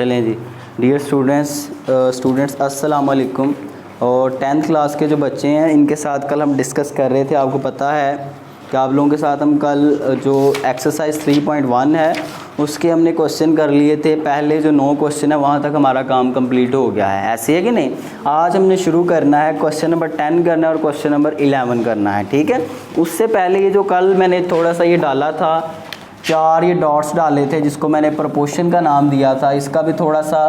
चलें जी। Dear students अस्सलाम वालेकुम। और 10th क्लास के जो बच्चे हैं इनके साथ कल हम डिस्कस कर रहे थे। आपको पता है कि आप लोगों के साथ हम कल जो एक्सरसाइज 3.1 है उसके हमने क्वेश्चन कर लिए थे। पहले जो 9 क्वेश्चन है वहाँ तक हमारा काम कंप्लीट हो गया है, ऐसे है कि नहीं। आज हमने शुरू करना है, क्वेश्चन नंबर 10 करना है और क्वेश्चन नंबर 11 करना है, ठीक है। उससे पहले ये जो कल मैंने थोड़ा सा ये डाला था, 4 ये डॉट्स डाले थे जिसको मैंने प्रोपोर्शन का नाम दिया था, इसका भी थोड़ा सा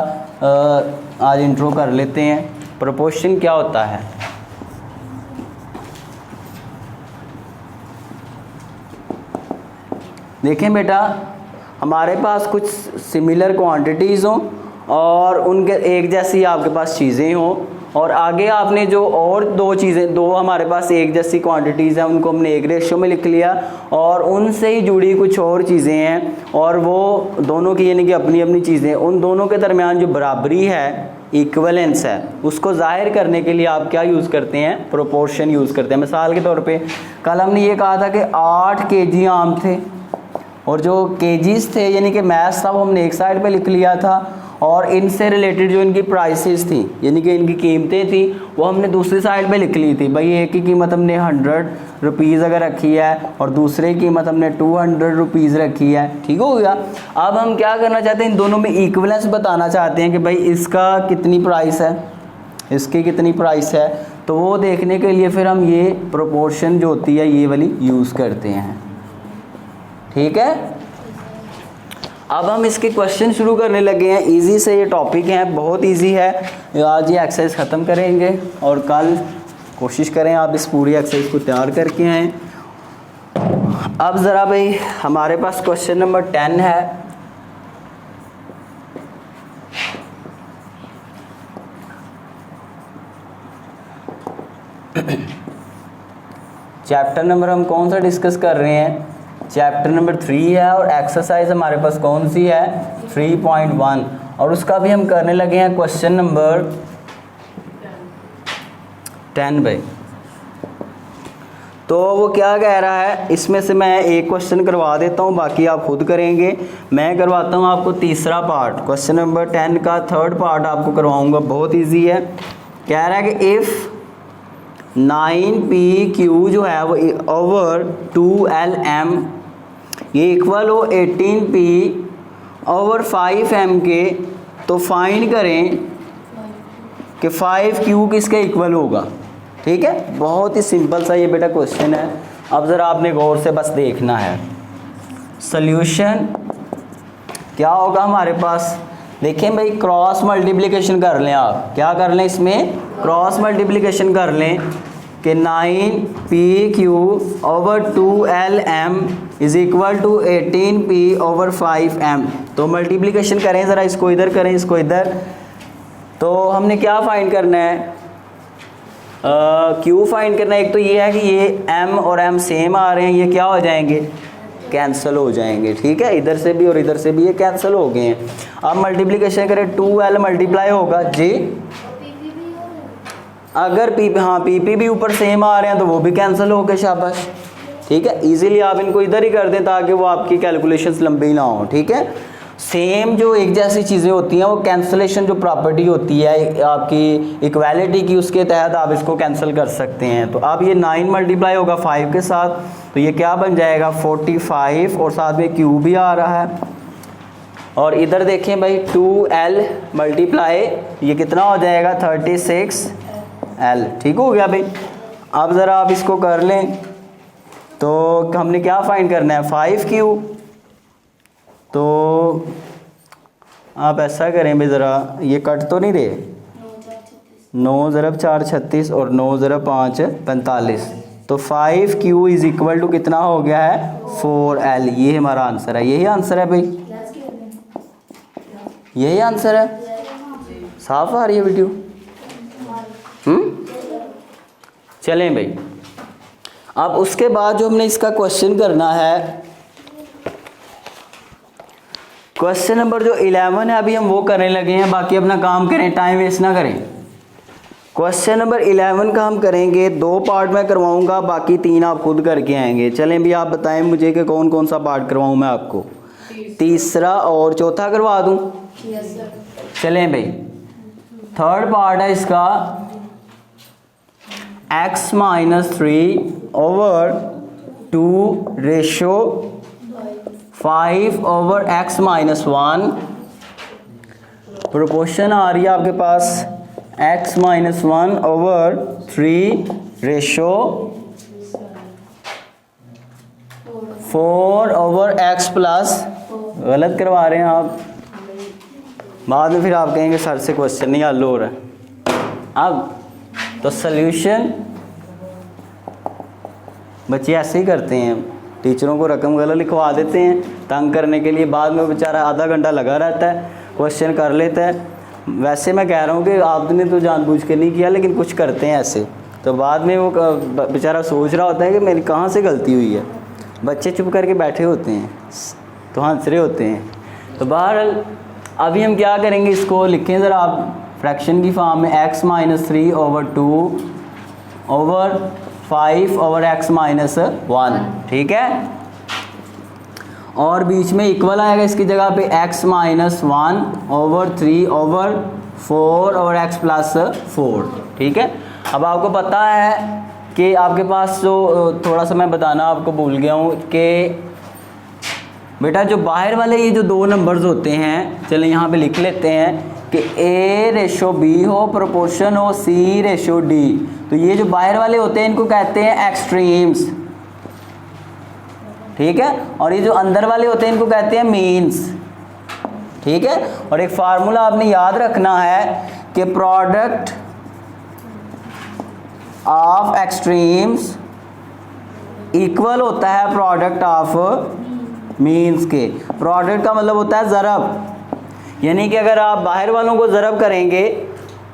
आज इंट्रो कर लेते हैं। प्रोपोर्शन क्या होता है? देखें बेटा, हमारे पास कुछ सिमिलर क्वांटिटीज़ हों और उनके एक जैसी आपके पास चीज़ें हों, और आगे आपने जो और दो हमारे पास एक जैसी क्वांटिटीज़ हैं उनको हमने एक रेशियो में लिख लिया, और उनसे ही जुड़ी कुछ और चीज़ें हैं और वो दोनों की यानी कि अपनी अपनी चीज़ें, उन दोनों के दरमियान जो बराबरी है, इक्वलेंस है, उसको जाहिर करने के लिए आप क्या यूज़ करते हैं? प्रोपोर्शन यूज़ करते हैं। मिसाल के तौर पे कल हमने ये कहा था कि 8 kg आम थे और जो केजीज थे यानी कि मैथ्स था वो हमने एक साइड पे लिख लिया था, और इनसे रिलेटेड जो इनकी प्राइसेस थी यानी कि इनकी कीमतें थी वो हमने दूसरी साइड पे लिख ली थी। भाई एक की कीमत हमने 100 रुपीज़ अगर रखी है और दूसरे की कीमत हमने 200 रुपीज़ रखी है, ठीक हो गया। अब हम क्या करना चाहते हैं? इन दोनों में इक्वलेंस बताना चाहते हैं कि भाई इसका कितनी प्राइस है, इसकी कितनी प्राइस है। तो वो देखने के लिए फिर हम ये प्रोपोर्शन जो होती है ये वाली यूज़ करते हैं, ठीक है। अब हम इसके क्वेश्चन शुरू करने लगे हैं। इजी से ये टॉपिक है, बहुत इजी है। आज ये एक्सरसाइज ख़त्म करेंगे और कल कोशिश करें आप इस पूरी एक्सरसाइज को तैयार करके आएँ। अब ज़रा भाई हमारे पास क्वेश्चन नंबर 10 है। चैप्टर नंबर हम कौन सा डिस्कस कर रहे हैं? चैप्टर नंबर 3 है और एक्सरसाइज हमारे पास कौन सी है? 3.1, और उसका भी हम करने लगे हैं क्वेश्चन नंबर 10 भाई। तो वो क्या कह रहा है, इसमें से मैं एक क्वेश्चन करवा देता हूँ, बाकी आप खुद करेंगे। मैं करवाता हूँ आपको तीसरा पार्ट, क्वेश्चन नंबर 10 का 3rd पार्ट आपको करवाऊँगा, बहुत ईजी है। कह रहा है कि इफ़ 9pq जो है वो ओवर 2lm ये इक्वल हो 18p ओवर 5m के, तो फाइंड करें कि 5q किसके इक्वल होगा, ठीक है। बहुत ही सिंपल सा ये बेटा क्वेश्चन है। अब ज़रा आपने गौर से बस देखना है। सॉल्यूशन क्या होगा हमारे पास? देखें भाई, क्रॉस मल्टीप्लिकेशन कर लें आप। क्या कर लें? इसमें क्रॉस मल्टीप्लिकेशन कर लें कि 9pq over 2lm is equal to 18p over 5m। तो मल्टीप्लिकेशन करें, ज़रा इसको इधर करें, इसको इधर। तो हमने क्या फाइंड करना है? q फाइंड करना है। एक तो ये है कि ये m और m सेम आ रहे हैं, ये क्या हो जाएंगे? कैंसिल हो जाएंगे, ठीक है। इधर से भी और इधर से भी ये कैंसिल हो गए हैं। अब मल्टीप्लिकेशन करें, 2l मल्टीप्लाई होगा जी, अगर पी भी ऊपर सेम आ रहे हैं तो वो भी कैंसिल हो गए, शाबाश, ठीक है। इजीली आप इनको इधर ही कर दें ताकि वो आपकी कैलकुलेशंस लंबी ना हो, ठीक है। सेम जो एक जैसी चीज़ें होती हैं वो कैंसिलेशन जो प्रॉपर्टी होती है आपकी इक्वालिटी की, उसके तहत आप इसको कैंसिल कर सकते हैं। तो अब ये 9 मल्टीप्लाई होगा 5 के साथ, तो ये क्या बन जाएगा? 45, और साथ में q भी आ रहा है। और इधर देखें भाई, 2l मल्टीप्लाई ये कितना हो जाएगा? 36l, ठीक हो गया भाई। अब ज़रा आप इसको कर लें, तो हमने क्या फाइंड करना है? 5q। तो आप ऐसा करें भाई, ज़रा ये कट तो नहीं रहे, 9 ज़रब 4 36 और 9 ज़रब 5 45। तो 5q इज़ इक्वल टू कितना हो गया है? 4l। ये हमारा आंसर है, यही आंसर है भाई, यही आंसर है। साफ आ रही है वीडियो? चलें भाई। अब उसके बाद जो हमने इसका क्वेश्चन करना है, क्वेश्चन नंबर जो 11 है अभी हम वो करने लगे हैं। बाकी अपना काम करें, टाइम वेस्ट ना करें। क्वेश्चन नंबर 11 का हम करेंगे, 2 पार्ट में करवाऊंगा, बाकी 3 आप खुद करके आएंगे। चलें भी, आप बताएं मुझे कि कौन कौन सा पार्ट करवाऊं मैं आपको। तीसरा और चौथा करवा दूं? Yes sir. चलें भाई, थर्ड पार्ट है इसका x minus 3 over 2 ratio 5 over x minus 1। Proportion आ रही है आपके पास x minus 1 over 3 ratio 4 over x plus, गलत करवा रहे हैं आप, बाद में फिर आप कहेंगे सर से क्वेश्चन नहीं हल हो रहा है। अब तो सल्यूशन बच्चे ऐसे ही करते हैं, टीचरों को रकम गलत लिखवा देते हैं तंग करने के लिए, बाद में बेचारा आधा घंटा लगा रहता है, क्वेश्चन कर लेता है। वैसे मैं कह रहा हूँ कि आपने तो जानबूझ के नहीं किया, लेकिन कुछ करते हैं ऐसे, तो बाद में वो बेचारा सोच रहा होता है कि मेरी कहाँ से गलती हुई है। बच्चे चुप करके बैठे होते हैं तो हंस रहे होते हैं। तो बहरहाल अभी हम क्या करेंगे, इसको लिखें ज़रा आप फ्रैक्शन की फॉर्म में, x minus 3 over 2 over 5 over x minus 1, ठीक है। और बीच में इक्वल आएगा इसकी जगह पे x minus 1 over 3 over 4 over x plus 4, ठीक है। अब आपको पता है कि आपके पास जो थोड़ा सा मैं बताना आपको भूल गया हूँ कि बेटा जो बाहर वाले ये जो दो नंबर्स होते हैं, चलें यहाँ पे लिख लेते हैं कि a रेशो b हो, प्रोपोर्शन हो c रेशो d। तो ये जो बाहर वाले होते हैं इनको कहते हैं एक्सट्रीम्स, ठीक है। और ये जो अंदर वाले होते हैं इनको कहते हैं मीन्स, ठीक है। और एक फार्मूला आपने याद रखना है कि प्रोडक्ट ऑफ एक्सट्रीम्स इक्वल होता है प्रोडक्ट ऑफ मीन्स के। प्रोडक्ट का मतलब होता है ज़रब, यानी कि अगर आप बाहर वालों को ज़रब करेंगे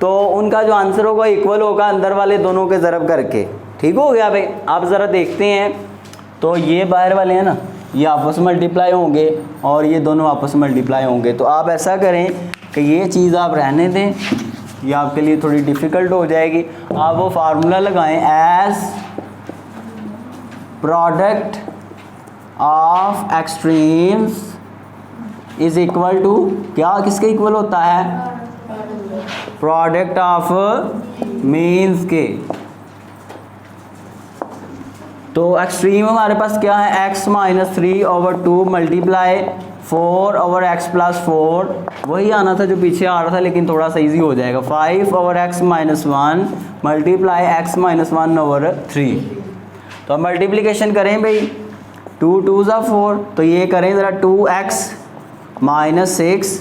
तो उनका जो आंसर होगा इक्वल होगा अंदर वाले दोनों के ज़रब करके, ठीक हो गया भाई। आप ज़रा देखते हैं तो ये बाहर वाले हैं ना, ये आपस में मल्टीप्लाई होंगे और ये दोनों आपस में मल्टीप्लाई होंगे। तो आप ऐसा करें कि ये चीज़ आप रहने दें, ये आपके लिए थोड़ी डिफ़िकल्ट हो जाएगी। आप वो फार्मूला लगाएं, as product of extremes is equal to, क्या किसके इक्वल होता है? प्रोडक्ट ऑफ मीन्स के। तो एक्सट्रीम हमारे पास क्या है, x minus 3 over 2 multiply 4 over x plus 4, वही आना था जो पीछे आ रहा था, लेकिन थोड़ा सा इजी हो जाएगा। 5 over x minus 1 multiply x minus 1 over 3। तो अब मल्टीप्लिकेशन करें भाई, 2 2 ज़ा 4, तो ये करें ज़रा 2x minus 6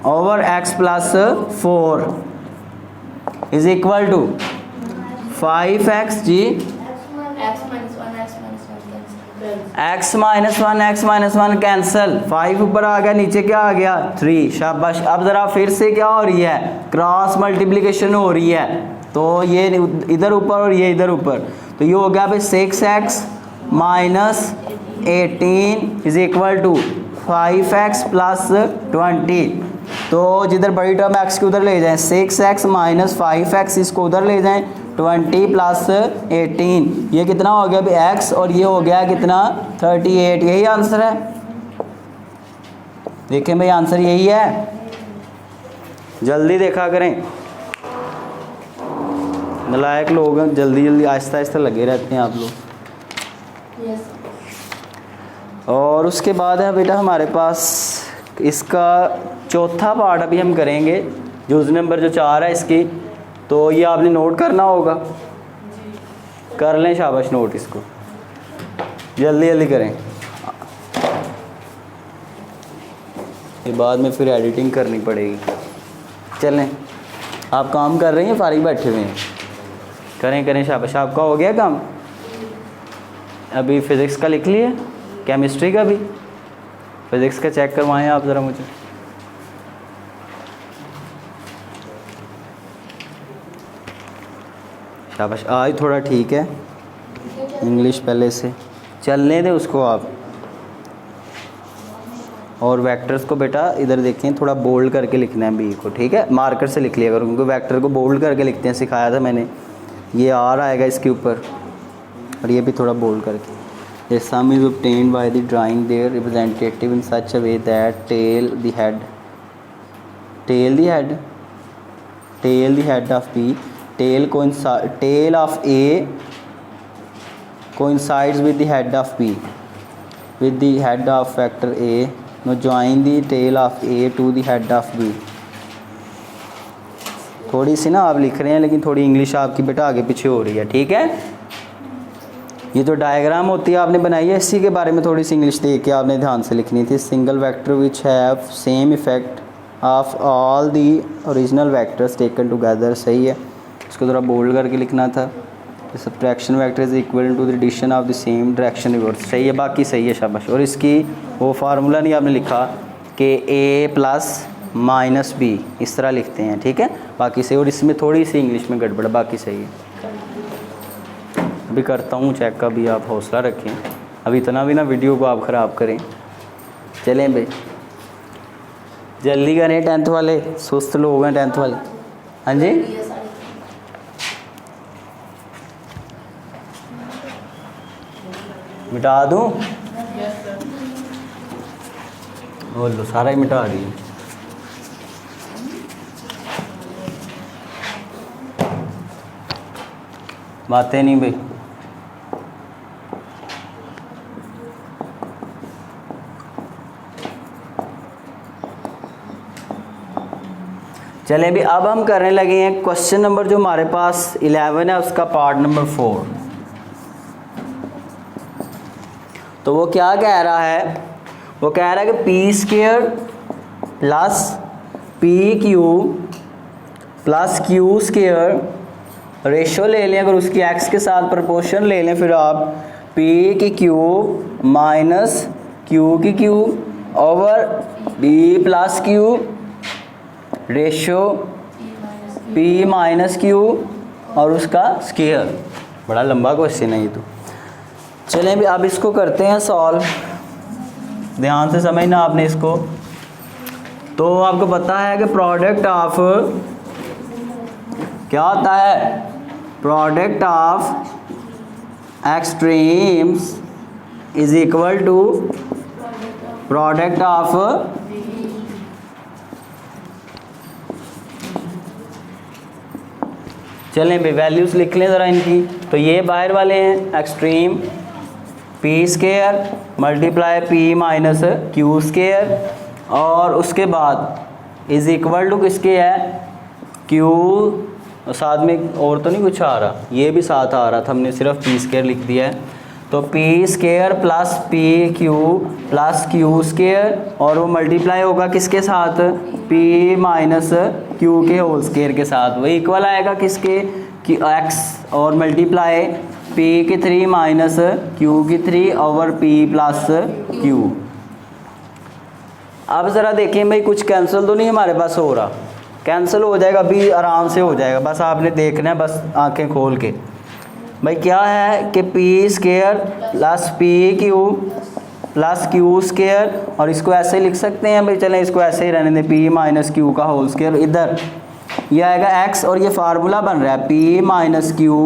over x plus 4 is equal to 5x जी, x माइनस 1 कैंसिल, 5 ऊपर आ गया, नीचे क्या आ गया 3, शाबाश। अब ज़रा फिर से क्या हो रही है, क्रॉस मल्टीप्लिकेशन हो रही है, तो ये इधर ऊपर और ये इधर ऊपर, तो ये हो गया भाई 6x minus 18 is equal to 5x plus 20। तो जिधर बड़ी टर्म x की उधर ले जाएं, 6x माइनस 5x, इसको उधर ले जाएं, 20 प्लस 18, ये कितना हो गया भाई x, और ये हो गया कितना 38। यही आंसर है, देखें भाई आंसर यही है, जल्दी देखा करें, नालायक लोग हैं, जल्दी जल्दी आहिस्ता आहिस्ता लगे रहते हैं आप लोग। यस। और उसके बाद है बेटा हमारे पास इसका चौथा पार्ट अभी हम करेंगे, यूज़ नंबर जो 4 है इसकी, तो ये आपने नोट करना होगा, कर लें शाबाश नोट, इसको जल्दी जल्दी करें, ये बाद में फिर एडिटिंग करनी पड़ेगी। चलें, आप काम कर रही हैं, फारिग बैठे हुए हैं, करें करें शाबाश। आपका हो गया काम, अभी फ़िज़िक्स का लिख लिए, केमिस्ट्री का भी, फ़िज़िक्स का चेक करवाएं आप ज़रा मुझे। शाबाश, आज थोड़ा ठीक है, इंग्लिश पहले से चलने दें उसको आप। और वेक्टर्स को बेटा इधर देखें, थोड़ा बोल्ड करके लिखना है बी को, ठीक है, मार्कर से लिख लिया करो, क्योंकि वेक्टर को बोल्ड करके लिखते हैं, सिखाया था मैंने। ये आर आएगा इसके ऊपर और ये भी थोड़ा बोल्ड करके, A sum is obtained by the drawing their representative in such a way that tail the head of B, tail of A coincides with the head of B with the head of vector A. Now join the tail of A to the head of B. थोड़ी सी ना आप लिख रहे हैं लेकिन थोड़ी English आपकी बेटा आगे पीछे हो रही है, ठीक है। ये जो डायग्राम होती है आपने बनाई है, इसी के बारे में थोड़ी सी इंग्लिश देख के आपने ध्यान से लिखनी थी। Single vector which have same effect of all the original vectors taken together, सही है। इसको थोड़ा बोल्ड करके लिखना था। Subtraction vector is equal to the addition of the same direction reverse, सही है, बाकी सही है, शाबाश। और इसकी वो फार्मूला नहीं आपने लिखा कि A प्लस माइनस बी, इस तरह लिखते हैं, ठीक है, बाकी सही। और इसमें थोड़ी सी इंग्लिश में गड़बड़, बाकी सही है। अभी करता हूँ चेक का, भी आप हौसला रखें, अभी इतना भी ना वीडियो को आप ख़राब करें। चलें भाई जल्दी करें, 10th वाले सुस्त लोग हैं 10th वाले। हाँ जी, मिटा दूँ? बोलो, सारा ही मिटा रही है। बातें नहीं भाई। चलें भी, अब हम करने लगे हैं क्वेश्चन नंबर जो हमारे पास 11 है, उसका पार्ट नंबर 4। तो वो क्या कह रहा है? वो कह रहा है कि P square plus P Q plus Q square ratio ले लें, अगर उसकी एक्स के साथ प्रोपोर्शन ले लें, फिर आप पी की क्यूब माइनस क्यू की cube over B plus Q ratio P minus Q और उसका स्क्वायर। बड़ा लंबा क्वेश्चन है ये तो। चलें भी अब इसको करते हैं सॉल्व, ध्यान से समझना आपने इसको। तो आपको पता है कि प्रोडक्ट ऑफ क्या होता है? Product of extremes is equal to product of चलें भाई वैल्यूज़ लिख लें ज़रा इनकी। तो ये बाहर वाले हैं extreme P square multiply P minus Q square, और उसके बाद इज़ इक्वल टू किसके है? क्यू, साथ में और तो नहीं कुछ आ रहा, ये भी साथ आ रहा था, हमने सिर्फ पी स्क्वायर लिख दिया है। तो P square plus P Q plus Q square, और वो मल्टीप्लाई होगा किसके साथ? पी माइनस क्यू के होल स्क्वायर के साथ। वो इक्वल आएगा किसके? कि एक्स, और मल्टीप्लाई पी की 3 माइनस क्यू की 3 ओवर पी प्लस क्यू। अब ज़रा देखें भाई, कुछ कैंसिल तो नहीं हमारे पास हो रहा? कैंसिल हो जाएगा, अभी आराम से हो जाएगा, बस आपने देखना है, बस आंखें खोल के। भाई क्या है कि P square plus P Q plus Q square, और इसको ऐसे लिख सकते हैं भाई, चलें इसको ऐसे ही रहने दें, पी माइनस क्यू का होल स्क्वायर। इधर ये आएगा एक्स, और ये फार्मूला बन रहा है P minus Q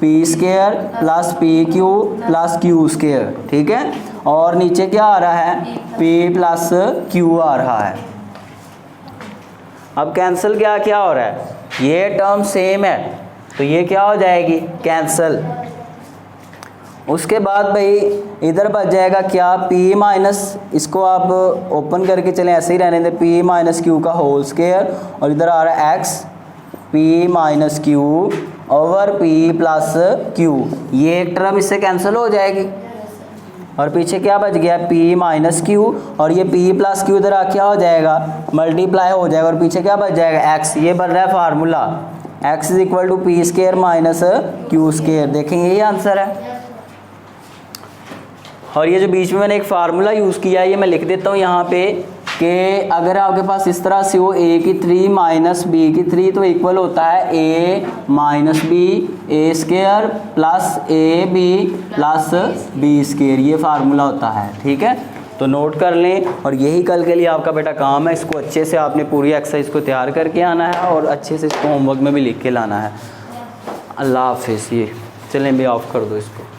P square plus P Q plus Q square, ठीक है। और नीचे क्या आ रहा है? पी प्लस क्यू आ रहा है। अब कैंसिल क्या क्या हो रहा है? ये टर्म सेम है तो ये क्या हो जाएगी? कैंसिल। उसके बाद भाई इधर बच जाएगा क्या? पी माइनस, इसको आप ओपन करके चलें, ऐसे ही रहने दें, पी माइनस क्यू का होल स्क्वायर, और इधर आ रहा है x P minus Q over P plus Q. ये एक टर्म इससे कैंसिल हो जाएगी, और पीछे क्या बच गया? पी माइनस क्यू, और ये पी प्लस क्यू इधर क्या हो जाएगा? मल्टीप्लाई हो जाएगा, और पीछे क्या बच जाएगा? एक्स। ये बन रहा है formula, X is equal to P square minus Q square. देखेंगे ये आंसर है। और ये जो बीच में मैंने एक फार्मूला यूज़ किया है, ये मैं लिख देता हूँ यहाँ पे, कि अगर आपके पास इस तरह से हो a की 3 माइनस बी की 3, तो इक्वल होता है a minus B A square plus A B plus B square. ये फार्मूला होता है, ठीक है। तो नोट कर लें, और यही कल के लिए आपका बेटा काम है। इसको अच्छे से आपने पूरी एक्सरसाइज को तैयार करके आना है, और अच्छे से इसको होमवर्क में भी लिख के लाना है। अल्लाह हाफिज़। ये चलें भी ऑफ कर दो इसको।